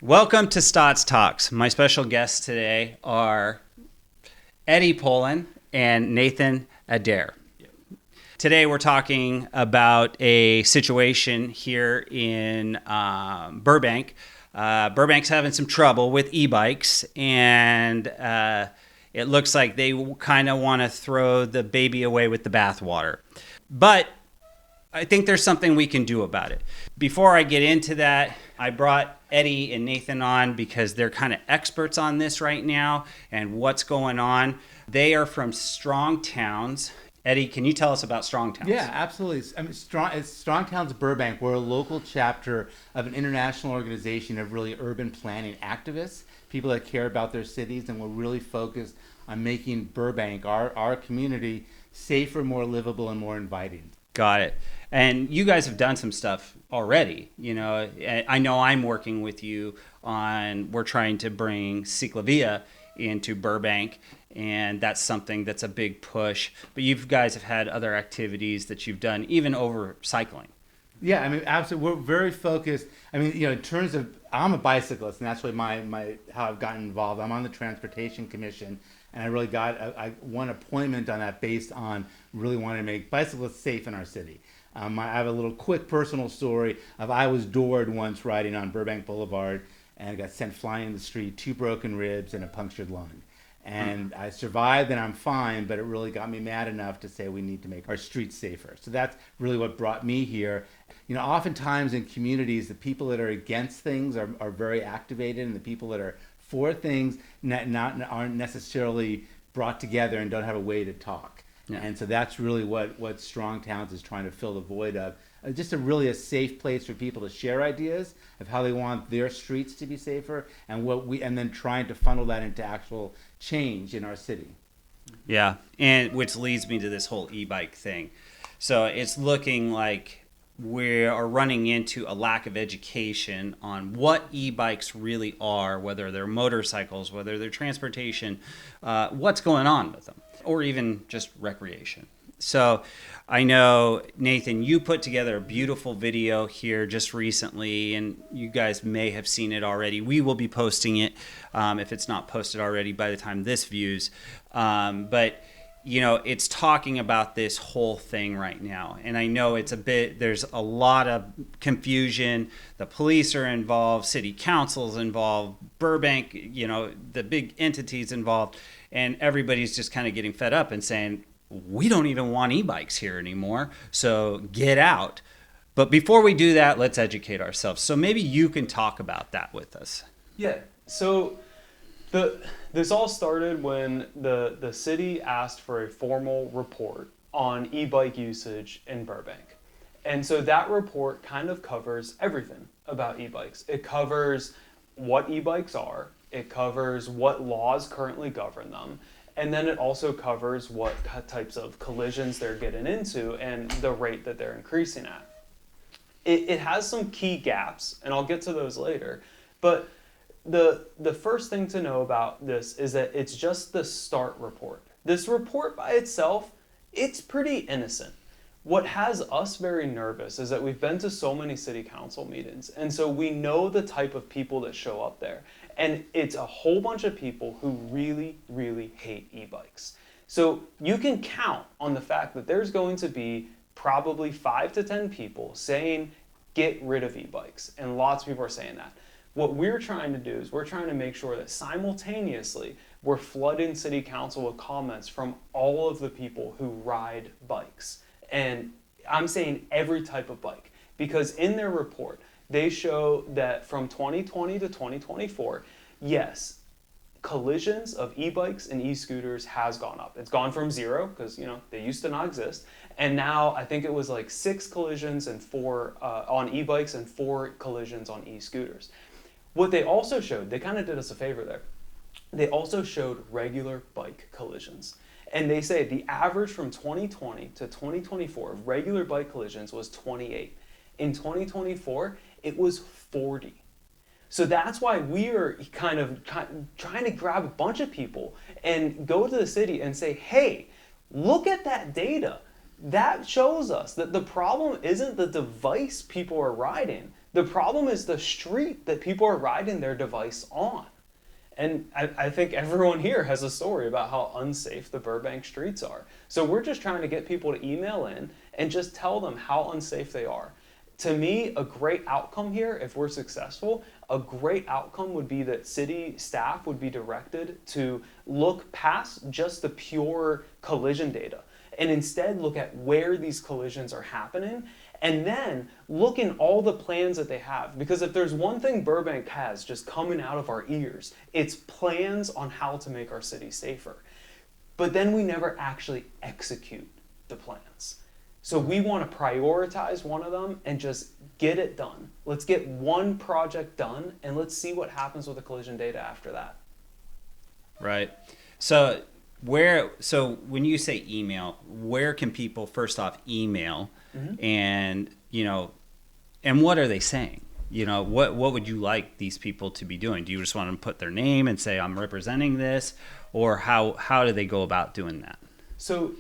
Welcome to Stotts Talks. My special guests today are Eddie Poland and Nathan Adair. Today we're talking about a situation here in Burbank. Burbank's having some trouble with e-bikes, and it looks like they kind of want to throw the baby away with the bathwater. But I think there's something we can do about it. Before I get into that, I brought Eddie and Nathan on because they're kind of experts on this right now and what's going on. They are from Strong Towns. Eddie, can you tell us about Strong Towns? Yeah, absolutely. I mean, Strong Towns Burbank. We're a local chapter of an international organization of really urban planning activists, people that care about their cities, and we're really focused on making Burbank, our community, safer, more livable, and more inviting. Got it. And you guys have done some stuff already. You know, I know I'm working with you on, we're trying to bring Cyclovia into Burbank, and that's something that's a big push. But you guys have had other activities that you've done, even over cycling. Yeah, I mean, absolutely. We're very focused. I mean, you know, in terms of, I'm a bicyclist, and that's really my how I've gotten involved. I'm on the Transportation Commission, and I really got I one appointment on that based on really wanting to make bicyclists safe in our city. I have a little quick personal story of I was doored once riding on Burbank Boulevard and got sent flying in the street, 2 broken ribs and a punctured lung. And I survived and I'm fine, but it really got me mad enough to say we need to make our streets safer. So that's really what brought me here. You know, oftentimes in communities, the people that are against things are very activated, and the people that are for things aren't necessarily brought together and don't have a way to talk. Yeah. And so that's really what Strong Towns is trying to fill the void of. Just a safe place for people to share ideas of how they want their streets to be safer, and then trying to funnel that into actual change in our city. Yeah, and which leads me to this whole e-bike thing. So it's looking like we are running into a lack of education on what e-bikes really are, whether they're motorcycles, whether they're transportation, what's going on with them, or even just recreation. So I know, Nathan, you put together a beautiful video here just recently, and you guys may have seen it already. We will be posting it if it's not posted already by the time this views. But you know, it's talking about this whole thing right now. And I know there's a lot of confusion. The police are involved, city council's involved, Burbank, you know, the big entities involved, and everybody's just kind of getting fed up and saying, we don't even want e-bikes here anymore, so get out. But before we do that, let's educate ourselves. So maybe you can talk about that with us. Yeah, so this all started when the city asked for a formal report on e-bike usage in Burbank. And so that report kind of covers everything about e-bikes. It covers what e-bikes are, it covers what laws currently govern them, and then it also covers what types of collisions they're getting into and the rate that they're increasing at. It has some key gaps, and I'll get to those later, but the first thing to know about this is that it's just the start report. This report by itself, it's pretty innocent. What has us very nervous is that we've been to so many city council meetings, and so we know the type of people that show up there. And it's a whole bunch of people who really, really hate e-bikes. So you can count on the fact that there's going to be probably 5 to 10 people saying, get rid of e-bikes. And lots of people are saying that. What we're trying to do is we're trying to make sure that simultaneously we're flooding city council with comments from all of the people who ride bikes. And I'm saying every type of bike, because in their report, they show that from 2020 to 2024, yes, collisions of e-bikes and e-scooters has gone up. It's gone from 0, because you know they used to not exist, and now I think it was like 6 collisions and 4 on e-bikes and 4 collisions on e-scooters. What they also showed, they kind of did us a favor there. They also showed regular bike collisions. And they say the average from 2020 to 2024 of regular bike collisions was 28. In 2024, it was 40. So that's why we are kind of trying to grab a bunch of people and go to the city and say, hey, look at that data. That shows us that the problem isn't the device people are riding. The problem is the street that people are riding their device on. And I think everyone here has a story about how unsafe the Burbank streets are. So we're just trying to get people to email in and just tell them how unsafe they are. To me, a great outcome here, if we're successful, a great outcome would be that city staff would be directed to look past just the pure collision data and instead look at where these collisions are happening, and then look in all the plans that they have. Because if there's one thing Burbank has just coming out of our ears, it's plans on how to make our city safer. But then we never actually execute the plans. So we want to prioritize one of them and just get it done. Let's get one project done, and let's see what happens with the collision data after that. Right. So when you say email, where can people first off email, and and what are they saying? What would you like these people to be doing? Do you just want them to put their name and say I'm representing this, or how do they go about doing that? So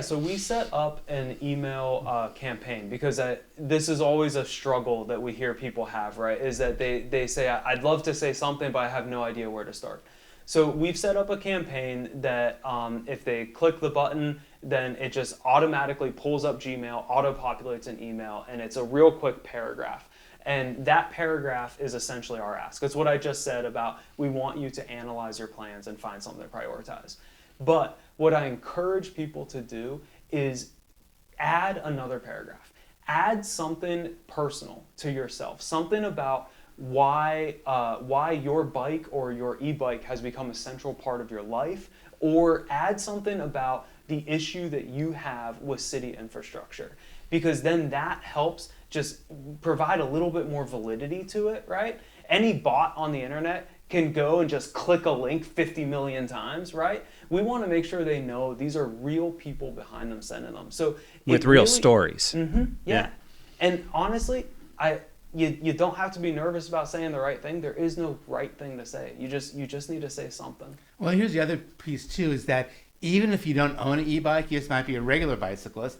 so we set up an email campaign because this is always a struggle that we hear people have, right? Is that they say, I'd love to say something, but I have no idea where to start. So we've set up a campaign that if they click the button, then it just automatically pulls up Gmail, auto-populates an email, and it's a real quick paragraph. And that paragraph is essentially our ask. It's what I just said about we want you to analyze your plans and find something to prioritize. But what I encourage people to do is add another paragraph. Add something personal to yourself, something about why your bike or your e-bike has become a central part of your life, or add something about the issue that you have with city infrastructure, because then that helps just provide a little bit more validity to it, right? Any bot on the internet can go and just click a link 50 million times, right? We want to make sure they know these are real people behind them sending them. So with real stories. Yeah. And honestly, you don't have to be nervous about saying the right thing. There is no right thing to say. You just need to say something. Well, here's the other piece too, is that even if you don't own an e-bike, you just might be a regular bicyclist.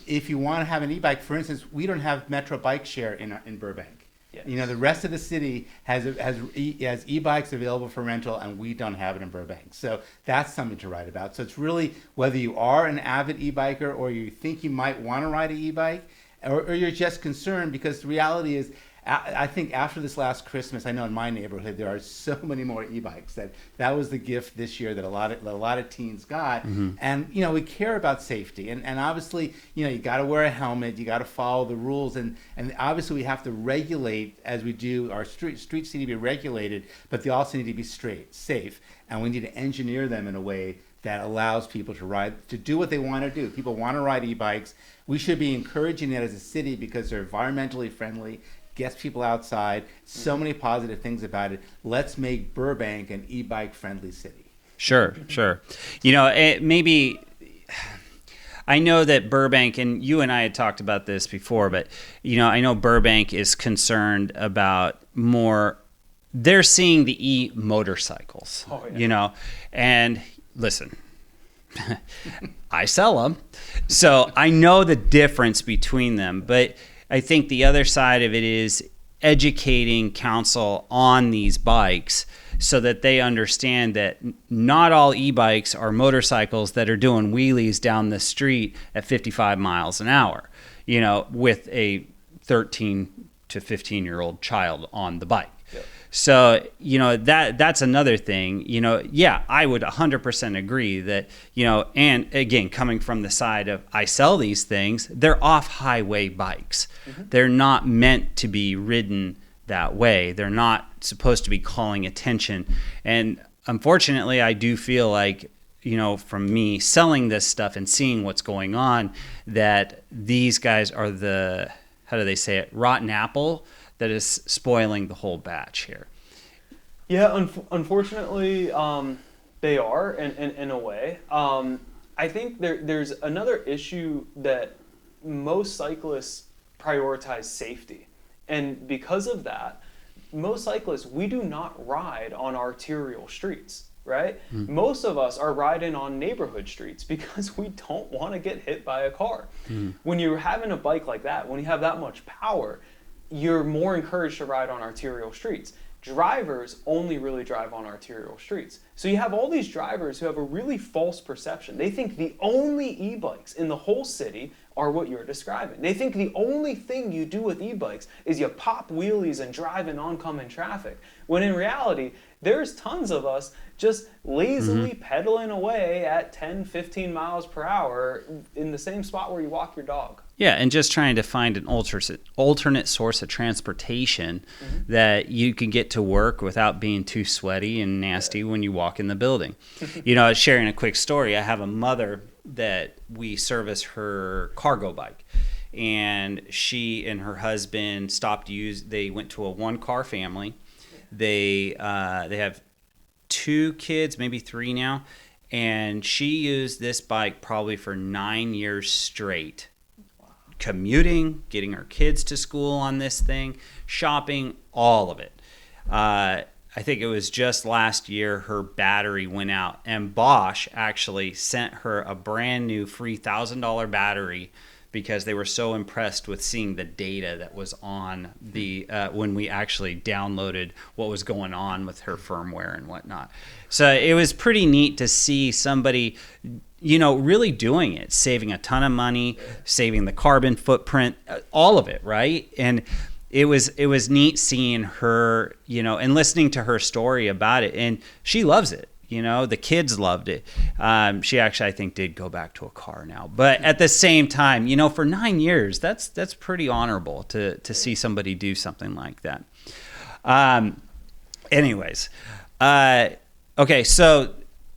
If you want to have an e-bike, for instance, we don't have Metro Bike Share in Burbank. Yes. The rest of the city has e-bikes available for rental, and we don't have it in Burbank. So that's something to write about. So it's really whether you are an avid e-biker or you think you might want to ride an e-bike, or you're just concerned, because the reality is, I think after this last Christmas, I know in my neighborhood there are so many more e-bikes that was the gift this year that a lot of teens got. And we care about safety, and obviously you got to wear a helmet, you got to follow the rules, and obviously we have to regulate as we do. Our streets need to be regulated, but they also need to be safe, and we need to engineer them in a way that allows people to do what they want to do. People want to ride e-bikes. We should be encouraging that as a city because they're environmentally friendly, gets people outside, so many positive things about it. Let's make Burbank an e-bike friendly city. Sure. Maybe I know that Burbank, and you and I had talked about this before, but I know Burbank is concerned about more. They're seeing the e-motorcycles, and listen, I sell them, so I know the difference between them, but I think the other side of it is educating council on these bikes so that they understand that not all e-bikes are motorcycles that are doing wheelies down the street at 55 miles an hour, with a 13 to 15-year-old child on the bike. Yep. So, that's another thing, I would 100% agree that, and again, coming from the side of I sell these things, they're off-highway bikes. They're not meant to be ridden that way. They're not supposed to be calling attention. And unfortunately, I do feel like, from me selling this stuff and seeing what's going on, that these guys are the, how do they say it, rotten apple that is spoiling the whole batch here. Yeah, unfortunately, they are in a way. I think there's another issue that most cyclists prioritize safety. And because of that, most cyclists, we do not ride on arterial streets, right? Most of us are riding on neighborhood streets because we don't want to get hit by a car. When you're having a bike like that, when you have that much power, you're more encouraged to ride on arterial streets. Drivers only really drive on arterial streets. So you have all these drivers who have a really false perception. They think the only e-bikes in the whole city are what you're describing. They think the only thing you do with e-bikes is you pop wheelies and drive in oncoming traffic. When in reality, there's tons of us just lazily pedaling away at 10, 15 miles per hour in the same spot where you walk your dog. Yeah, and just trying to find an alternate source of transportation that you can get to work without being too sweaty and nasty when you walk in the building. I was sharing a quick story. I have a mother that we service her cargo bike, and she and her husband they went to a one-car family. They have 2 kids, maybe 3 now, and she used this bike probably for 9 years straight. Commuting, getting her kids to school on this thing, shopping, all of it. I think it was just last year her battery went out, and Bosch actually sent her a brand new free $1,000 battery because they were so impressed with seeing the data that was on the when we actually downloaded what was going on with her firmware and whatnot. So it was pretty neat to see somebody really doing it, saving a ton of money, saving the carbon footprint, all of it, right? And it was neat seeing her, and listening to her story about it. And she loves it. The kids loved it. She actually, I think, did go back to a car now. But at the same time, for 9 years, that's pretty honorable to see somebody do something like that. Anyways, okay, so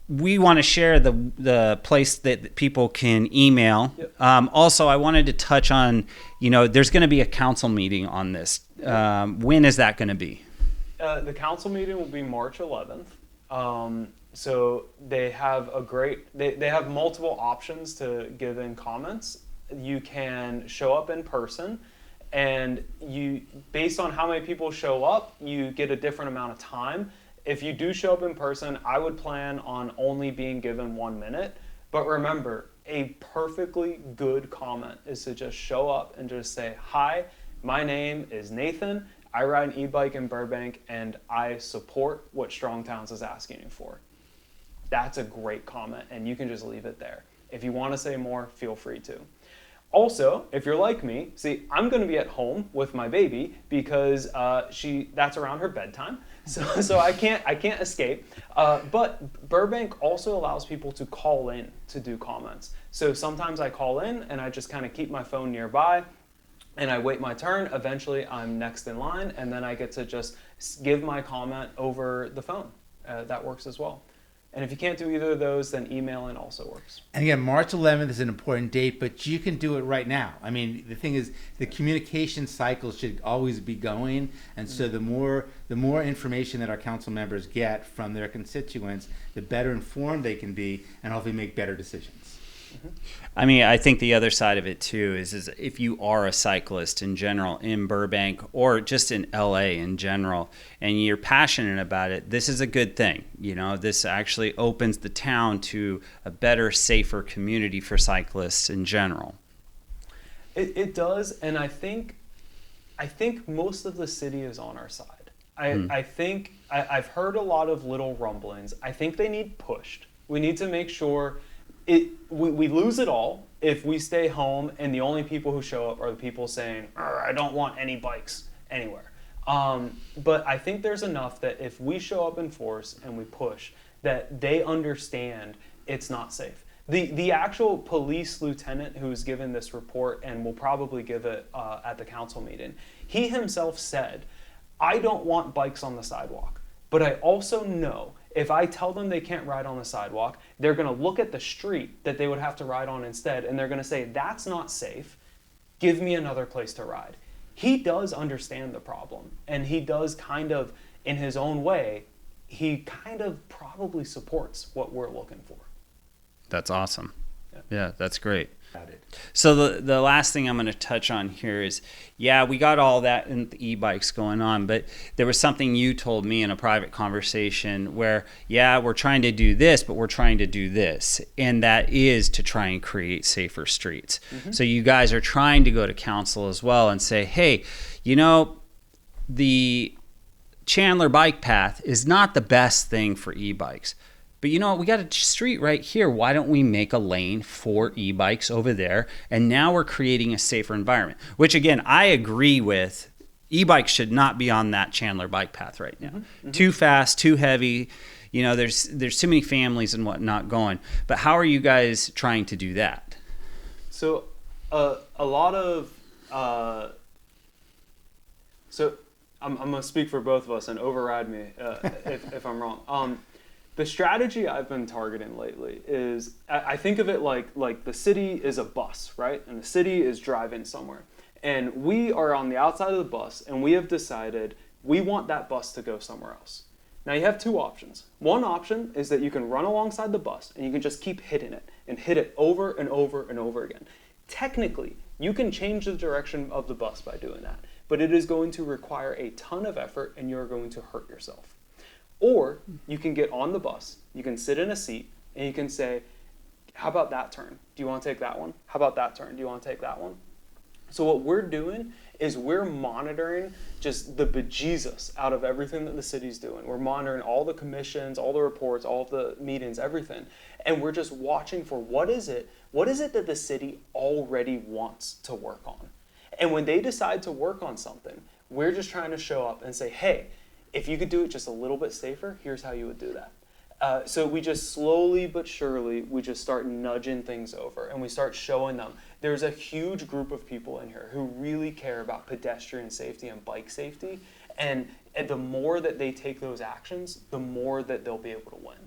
we want to share the place that people can email. Yep. Also, I wanted to touch on, there's going to be a council meeting on this. When is that going to be? The council meeting will be March 11th. So they have they have multiple options to give in comments. You can show up in person, and based on how many people show up, you get a different amount of time. If you do show up in person, I would plan on only being given 1 minute. But remember, a perfectly good comment is to just show up and just say, "Hi, my name is Nathan. I ride an e-bike in Burbank, and I support what Strong Towns is asking you for." That's a great comment, and you can just leave it there. If you want to say more, feel free to. Also, if you're like me, see, I'm going to be at home with my baby because that's around her bedtime, so I can't escape. But Burbank also allows people to call in to do comments. So sometimes I call in and I just kind of keep my phone nearby, and I wait my turn. Eventually, I'm next in line, and then I get to just give my comment over the phone. That works as well. And if you can't do either of those, then email in also works. And again, March 11th is an important date, but you can do it right now. I mean, the thing is, the communication cycle should always be going, and so the more information that our council members get from their constituents, the better informed they can be, and hopefully make better decisions. I mean, I think the other side of it too is if you are a cyclist in general in Burbank or just in LA in general, and you're passionate about it, this is a good thing. This actually opens the town to a better, safer community for cyclists in general. It does, and I think most of the city is on our side. I think I've heard a lot of little rumblings. I think they need pushed. We need to make sure we lose it all if we stay home and the only people who show up are the people saying, "I don't want any bikes anywhere." But I think there's enough that if we show up in force and we push, that they understand it's not safe. The actual police lieutenant who's given this report and will probably give it at the council meeting, he himself said, "I don't want bikes on the sidewalk, but I also know if I tell them they can't ride on the sidewalk, they're going to look at the street that they would have to ride on instead, and they're going to say, that's not safe. Give me another place to ride." He does understand the problem, and he does kind of, in his own way, he kind of probably supports what we're looking for. That's awesome. Yeah, that's great. So the last thing I'm going to touch on here is, yeah, we got all that in the e-bikes going on, but there was something you told me in a private conversation where, yeah, we're trying to do this, but we're trying to do this. And that is to try and create safer streets. Mm-hmm. So you guys are trying to go to council as well and say, hey, you know, the Chandler bike path is not the best thing for e-bikes. But you know what? We got a street right here. Why don't we make a lane for e-bikes over there? And now we're creating a safer environment, which again, I agree with. E-bikes should not be on that Chandler bike path right now. Mm-hmm. Too fast, too heavy. You know, there's too many families and whatnot going. But how are you guys trying to do that? So a lot of so I'm going to speak for both of us and override me if I'm wrong. The strategy I've been targeting lately is, I think of it like the city is a bus, right? And the city is driving somewhere. And we are on the outside of the bus, and we have decided we want that bus to go somewhere else. Now you have two options. One option is that you can run alongside the bus, and you can just keep hitting it, and hit it over and over and over again. Technically, you can change the direction of the bus by doing that, but it is going to require a ton of effort, and you're going to hurt yourself. Or you can get on the bus, you can sit in a seat, and you can say, how about that turn? Do you want to take that one? How about that turn? Do you want to take that one? So what we're doing is we're monitoring just the bejesus out of everything that the city's doing. We're monitoring all the commissions, all the reports, all of the meetings, everything. And we're just watching for what is it that the city already wants to work on. And when they decide to work on something, we're just trying to show up and say, hey, if you could do it just a little bit safer, here's how you would do that. So we just slowly but surely, we just start nudging things over, and we start showing them. There's a huge group of people in here who really care about pedestrian safety and bike safety, and the more that they take those actions, the more that they'll be able to win.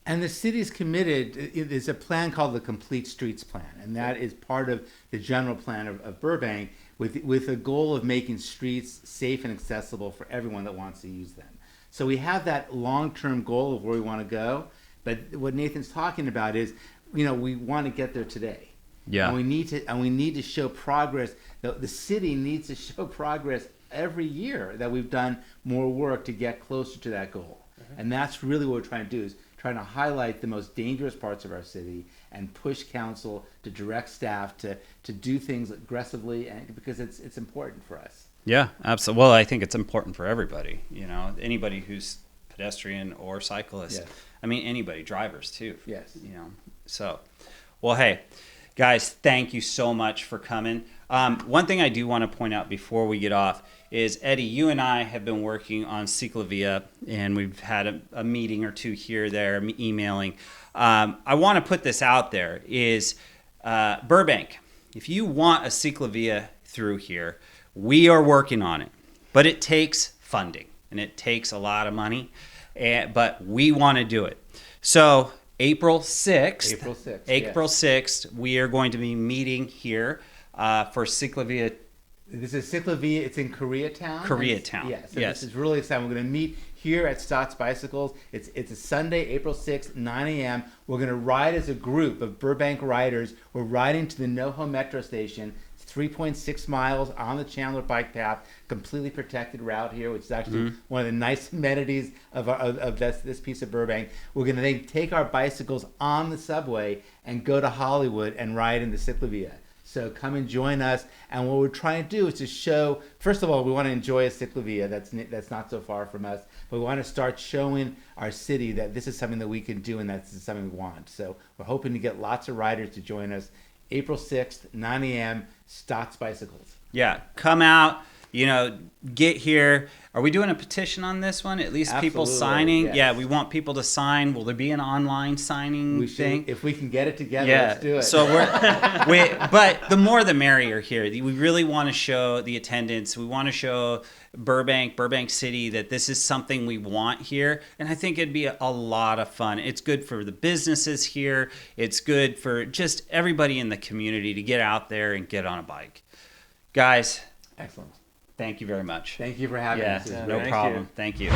And the city's committed. There's a plan called the Complete Streets Plan, and that is part of the general plan of Burbank, with a goal of making streets safe and accessible for everyone that wants to use them. So we have that long-term goal of where we want to go, but what Nathan's talking about is, you know, we want to get there today. Yeah. And we need to show progress. The city needs to show progress every year that we've done more work to get closer to that goal. Mm-hmm. And that's really what we're trying to do, is trying to highlight the most dangerous parts of our city and push council to direct staff to do things aggressively, and because it's important for us. Yeah, absolutely. Well, I think it's important for everybody, you know, anybody who's pedestrian or cyclist. Yes. I mean, anybody, drivers too. Yes. You know, so, well, hey, guys, thank you so much for coming. One thing I do want to point out before we get off is, Eddie, you and I have been working on Cyclovia, and we've had a meeting or two here, there, emailing. I want to put this out there is, Burbank, if you want a Cyclovia through here, we are working on it, but it takes funding and it takes a lot of money, but we want to do it. So April 6th, we are going to be meeting here for Cyclovia. This is Cyclovia. It's in Koreatown. Yes. This is really exciting. We're going to meet here at Stotts Bicycles. It's a Sunday, April 6th, 9 a.m. We're going to ride as a group of Burbank riders. We're riding to the NoHo Metro Station. It's 3.6 miles on the Chandler bike path, completely protected route here, which is actually one of the nice amenities of this piece of Burbank. We're going to then take our bicycles on the subway and go to Hollywood and ride in the Cyclovia. So come and join us. And what we're trying to do is to show, first of all, we want to enjoy a Cyclovia that's not so far from us, but we want to start showing our city that this is something that we can do and that's something we want. So we're hoping to get lots of riders to join us. April 6th, 9 a.m., Stotts Bicycles. Yeah, come out, you know, get here. Are we doing a petition on this one? At least Absolutely, people signing? yes. Yeah, we want people to sign. Will there be an online signing thing? If we can get it together, yeah. Let's do it. So but the more the merrier here. We really want to show the attendance. We want to show Burbank City that this is something we want here. And I think it'd be a lot of fun. It's good for the businesses here. It's good for just everybody in the community to get out there and get on a bike. Guys. Excellent. Thank you very much. Thank you for having us. No problem. Thank you.